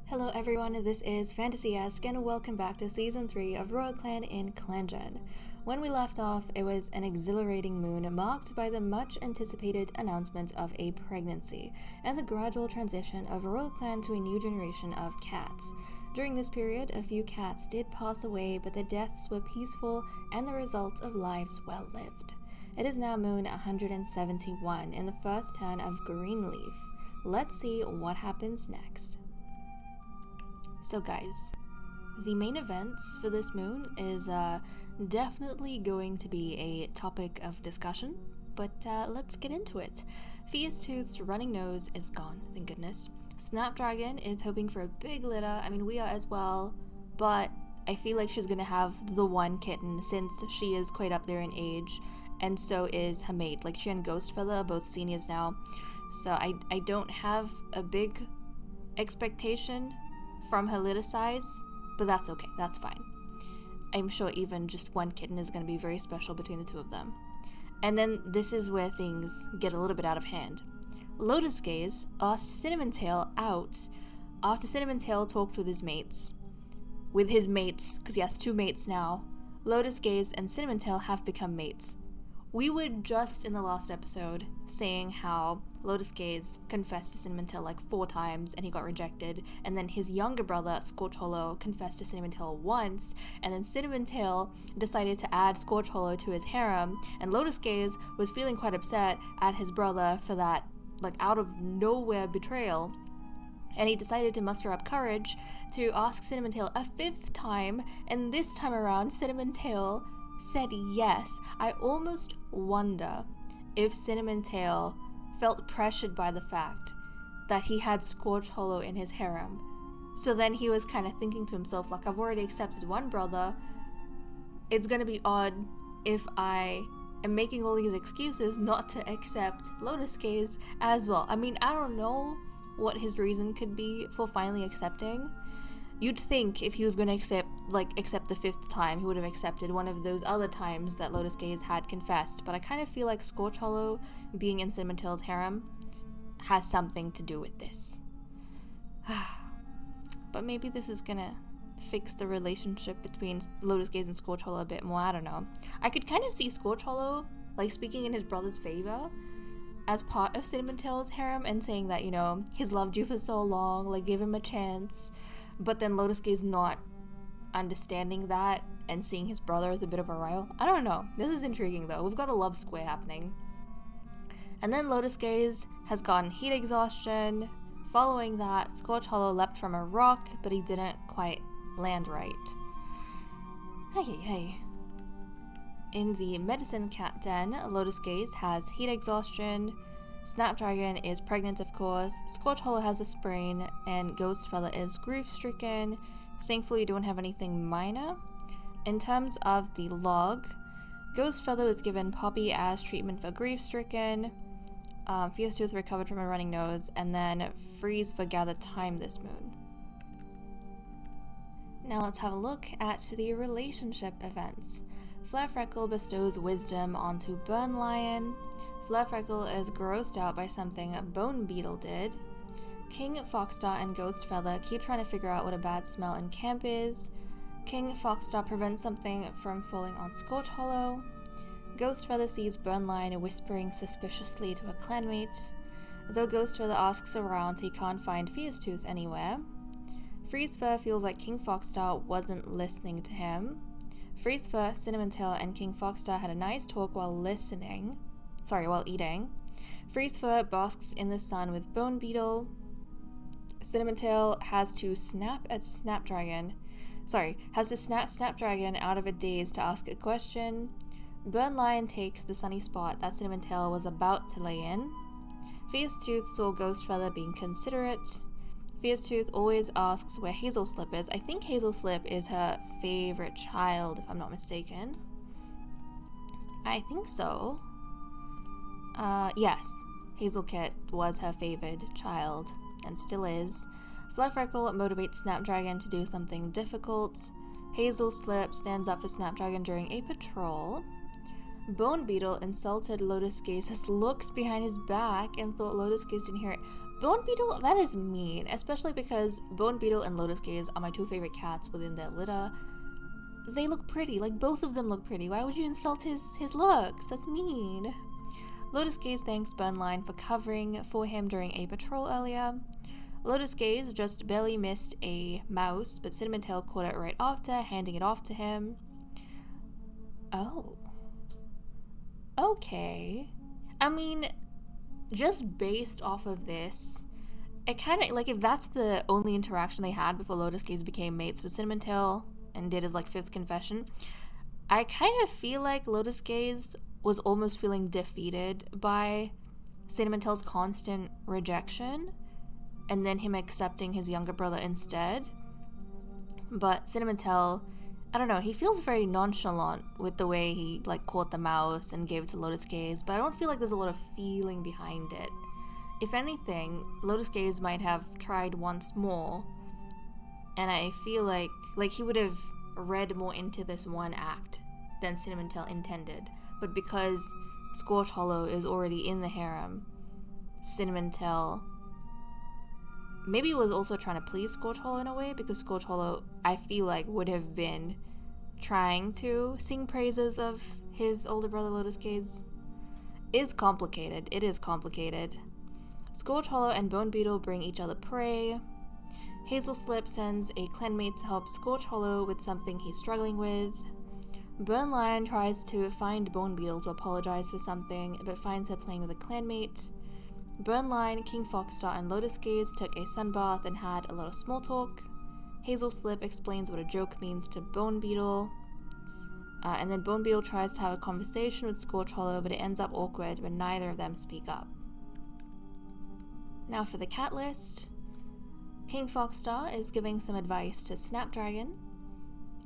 Hello everyone, this is Fantasy-esque and welcome back to Season 3 of Royal Clan in ClanGen. When we left off, it was an exhilarating moon marked by the much anticipated announcement of a pregnancy and the gradual transition of Royal Clan to a new generation of cats. During this period, a few cats did pass away, but the deaths were peaceful and the result of lives well lived. It is now moon 171 in the first turn of Greenleaf. Let's see what happens next. So guys, the main events for this moon is definitely going to be a topic of discussion, but let's get into it. Fierce-Tooth's running nose is gone, thank goodness. Snapdragon is hoping for a big litter. I mean, we are as well, but I feel like she's gonna have the one kitten since she is quite up there in age, and so is her mate. Like, she and Ghostfella are both seniors now, so I don't have a big expectation from her litter size, but that's okay, that's fine. I'm sure even just one kitten is going to be very special between the two of them. And then this is where things get a little bit out of hand. Lotus Gaze asked Cinnamon Tail out after Cinnamon Tail talked with his mates. Because he has two mates now. Lotus Gaze and Cinnamon Tail have become mates. We were just in the last episode saying how Lotus Gaze confessed to Cinnamon Tail like 4 times and he got rejected, and then his younger brother Scorch Hollow confessed to Cinnamon Tail once, and then Cinnamon Tail decided to add Scorch Hollow to his harem, and Lotus Gaze was feeling quite upset at his brother for that like out of nowhere betrayal, and he decided to muster up courage to ask Cinnamon Tail a 5th time, and this time around Cinnamon Tail said yes. I almost wonder if Cinnamon Tail felt pressured by the fact that he had Scorch Hollow in his harem. So then he was kind of thinking to himself, like, I've already accepted one brother. It's gonna be odd if I am making all these excuses not to accept Lotus Gaze as well. I mean, I don't know what his reason could be for finally accepting. You'd think if he was going to accept the 5th time, he would have accepted one of those other times that Lotus Gaze had confessed, but I kind of feel like Scorch Hollow being in Cinnamon Tail's harem has something to do with this. But maybe this is gonna fix the relationship between Lotus Gaze and Scorch Hollow a bit more, I don't know. I could kind of see Scorch Hollow, like, speaking in his brother's favor as part of Cinnamon Tail's harem and saying that, you know, he's loved you for so long, like, give him a chance. But then Lotus Gaze not understanding that and seeing his brother as a bit of a rival. I don't know. This is intriguing though. We've got a love square happening. And then Lotus Gaze has gotten heat exhaustion. Following that, Scorch Hollow leapt from a rock, but he didn't quite land right. Hey. In the medicine cat den, Lotus Gaze has heat exhaustion. Snapdragon is pregnant, of course, Scorch Hollow has a sprain, and Ghostfella is grief-stricken. Thankfully, you don't have anything minor. In terms of the log, Ghostfella was given Poppy as treatment for grief-stricken, Fierce-Tooth recovered from a running nose, and then Freeze for gathered time this moon. Now let's have a look at the relationship events. Flare-Freckle bestows wisdom onto Burn Lion. Flare-Freckle is grossed out by something Bone Beetle did. King Foxstar and Ghostfella keep trying to figure out what a bad smell in camp is. King Foxstar prevents something from falling on Scorch Hollow. Ghostfella sees Burn Lion whispering suspiciously to a clanmate. Though Ghostfella asks around, he can't find Fierce-Tooth anywhere. Freeze-Fur feels like King Foxstar wasn't listening to him. Freeze-Fur, Cinnamon Tail, and King Foxstar had a nice talk while eating. Freeze-Fur basks in the sun with Bone Beetle. Cinnamon Tail has to snap Snapdragon out of a daze to ask a question. Burn Lion takes the sunny spot that Cinnamon Tail was about to lay in. Fierce-Tooth saw Ghostfella being considerate. Fierce-Tooth always asks where Hazelslip is. I think Hazelslip is her favorite child, if I'm not mistaken. I think so. Yes. Hazelkit was her favorite child, and still is. Flare-Freckle motivates Snapdragon to do something difficult. Hazelslip stands up for Snapdragon during a patrol. Bone Beetle insulted Lotus Gaze's looks behind his back and thought Lotus Gaze didn't hear it. Bone Beetle, that is mean, especially because Bone Beetle and Lotus Gaze are my two favorite cats within their litter. They look pretty, like both of them look pretty. Why would you insult his looks? That's mean. Lotus Gaze thanks Burnline for covering for him during a patrol earlier. Lotus Gaze just barely missed a mouse, but Cinnamon Tail caught it right after, handing it off to him. Oh. Okay. I mean, just based off of this, it kind of, like, if that's the only interaction they had before Lotus Gaze became mates with Cinnamon Tail and did his, like, 5th confession, I kind of feel like Lotus Gaze was almost feeling defeated by Cinnamon Tail's constant rejection, and then him accepting his younger brother instead. But Cinnamon Tail, I don't know, he feels very nonchalant with the way he, like, caught the mouse and gave it to Lotus Gaze, but I don't feel like there's a lot of feeling behind it. If anything, Lotus Gaze might have tried once more, and I feel like he would have read more into this one act than Cinnamon Tail intended. But because Scorch Hollow is already in the harem, Cinnamon Tail maybe was also trying to please Scorch Hollow in a way, because Scorch Hollow, I feel like, would have been trying to sing praises of his older brother Lotus Gaze. It is complicated. Scorch Hollow and Bone Beetle bring each other prey. Hazel Slip sends a clanmate to help Scorch Hollow with something he's struggling with. Burn Lion tries to find Bone Beetle to apologize for something, but finds her playing with a clanmate. Burn Lion, King Foxstar, and Lotus Gaze took a sunbath and had a lot of small talk. Hazel Slip explains what a joke means to Bone Beetle. And then Bone Beetle tries to have a conversation with Scorch Hollow, but it ends up awkward when neither of them speak up. Now for the cat list. King Foxstar is giving some advice to Snapdragon.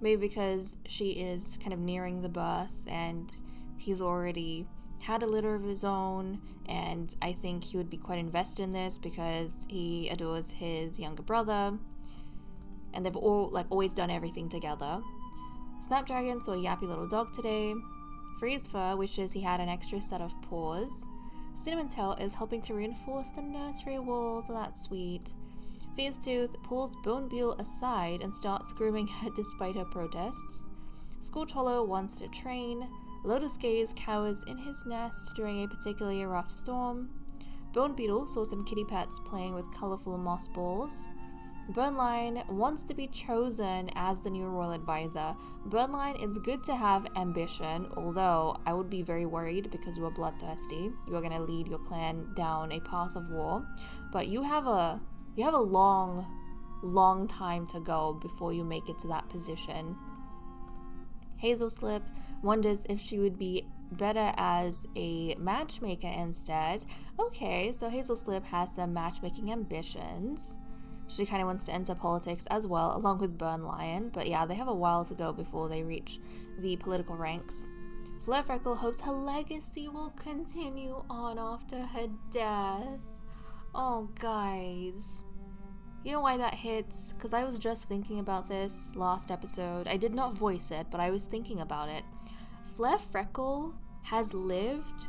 Maybe because she is kind of nearing the birth and he's already had a litter of his own, and I think he would be quite invested in this because he adores his younger brother and they've all, like, always done everything together. Snapdragon saw a yappy little dog today. Freeze Fur wishes he had an extra set of paws. Cinnamon Tail is helping to reinforce the nursery walls, so that's sweet. Fierce Tooth pulls Bone Beetle aside and starts grooming her despite her protests. Scorch Hollow wants to train. Lotus Gaze cowers in his nest during a particularly rough storm. Bone Beetle saw some kitty pets playing with colorful moss balls. Burnline wants to be chosen as the new royal advisor. Burnline, it's good to have ambition, although I would be very worried because you are bloodthirsty. You are going to lead your clan down a path of war, but you have a long time to go before you make it to that position. Hazel Slip wonders if she would be better as a matchmaker instead. Okay, so Hazel Slip has some matchmaking ambitions. She kind of wants to enter politics as well, along with Burn Lion, but yeah, they have a while to go before they reach the political ranks. Flare Freckle hopes her legacy will continue on after her death. Oh, guys. You know why that hits? Because I was just thinking about this last episode. I did not voice it, but I was thinking about it. Flare Freckle has lived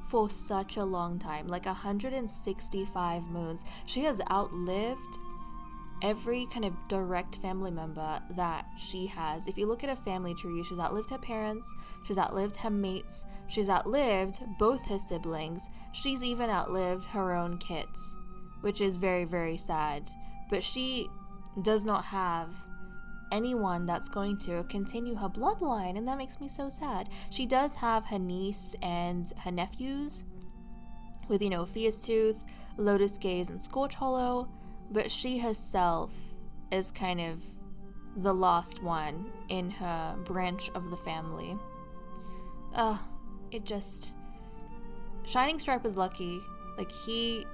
for such a long time, like 165 moons. She has outlived every kind of direct family member that she has. If you look at a family tree, she's outlived her parents, she's outlived her mates, she's outlived both her siblings, she's even outlived her own kids, which is very, very sad. But she does not have anyone that's going to continue her bloodline, and that makes me so sad. She does have her niece and her nephews with, you know, Fierce Tooth, Lotus Gaze, and Scorch Hollow, but she herself is kind of the last one in her branch of the family. It just... Shining Stripe is lucky. Like, he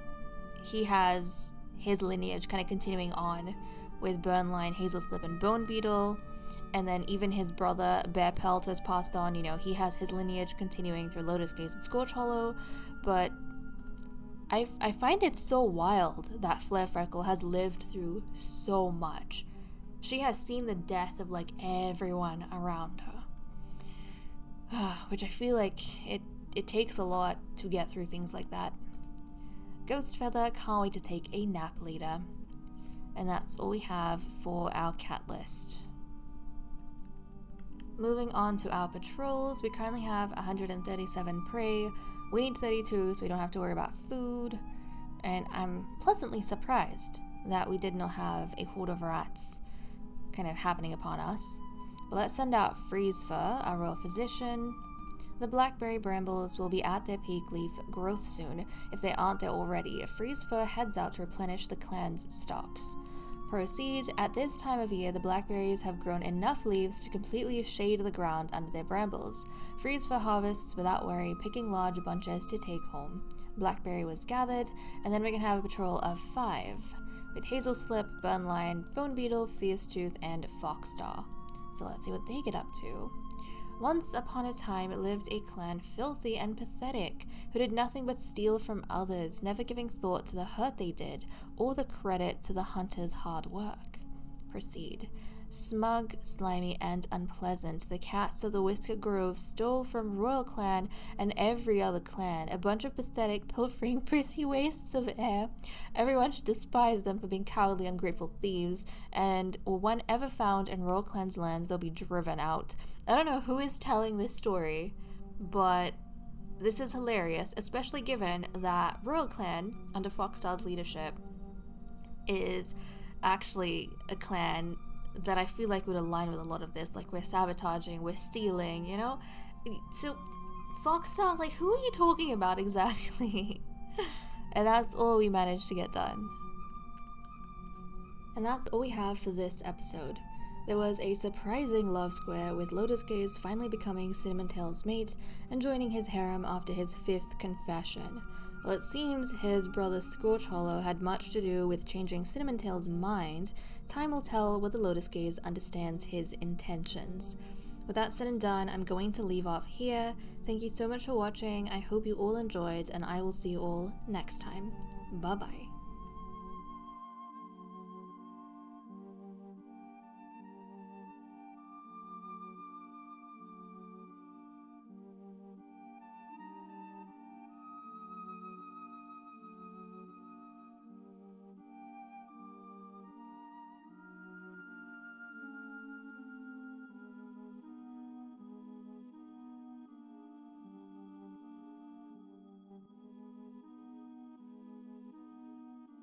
has his lineage kind of continuing on with Burnline, Hazel Slip, and Bone Beetle, and then even his brother Bear Pelt has passed on. You know, he has his lineage continuing through Lotus Gaze and Scorch Hollow, but I find it so wild that Flare Freckle has lived through so much. She has seen the death of, like, everyone around her, which I feel like it takes a lot to get through things like that. Ghost Feather can't wait to take a nap later. And that's all we have for our cat list. Moving on to our patrols, we currently have 137 prey. We need 32 so we don't have to worry about food. And I'm pleasantly surprised that we did not have a horde of rats kind of happening upon us. But let's send out Freeze Fur, our royal physician. The blackberry brambles will be at their peak leaf growth soon, if they aren't there already. Freeze Fur heads out to replenish the clan's stocks. Proceed. At this time of year, the blackberries have grown enough leaves to completely shade the ground under their brambles. Freeze Fur harvests without worry, picking large bunches to take home. Blackberry was gathered, and then we can have a patrol of 5, with Hazel Slip, Burnline, Bone Beetle, Fierce Tooth, and Foxstar. So let's see what they get up to. Once upon a time lived a clan filthy and pathetic, who did nothing but steal from others, never giving thought to the hurt they did, or the credit to the hunter's hard work. Proceed. Smug, slimy, and unpleasant, the cats of the Whisker Grove stole from Royal Clan and every other clan, a bunch of pathetic, pilfering, prissy wastes of air. Everyone should despise them for being cowardly, ungrateful thieves, and when ever found in Royal Clan's lands, they'll be driven out. I don't know who is telling this story, but this is hilarious, especially given that Royal Clan, under Foxstar's leadership, is actually a clan that I feel like would align with a lot of this. Like, we're sabotaging, we're stealing, you know? So, Foxstar, like, who are you talking about exactly? And that's all we managed to get done. And that's all we have for this episode. There was a surprising love square, with Lotus Gaze finally becoming Cinnamon Tail's mate and joining his harem after his 5th confession. Well, it seems his brother Scorch Hollow had much to do with changing Cinnamon Tail's mind. Time will tell whether Lotus Gaze understands his intentions. With that said and done, I'm going to leave off here. Thank you so much for watching. I hope you all enjoyed, and I will see you all next time. Bye-bye.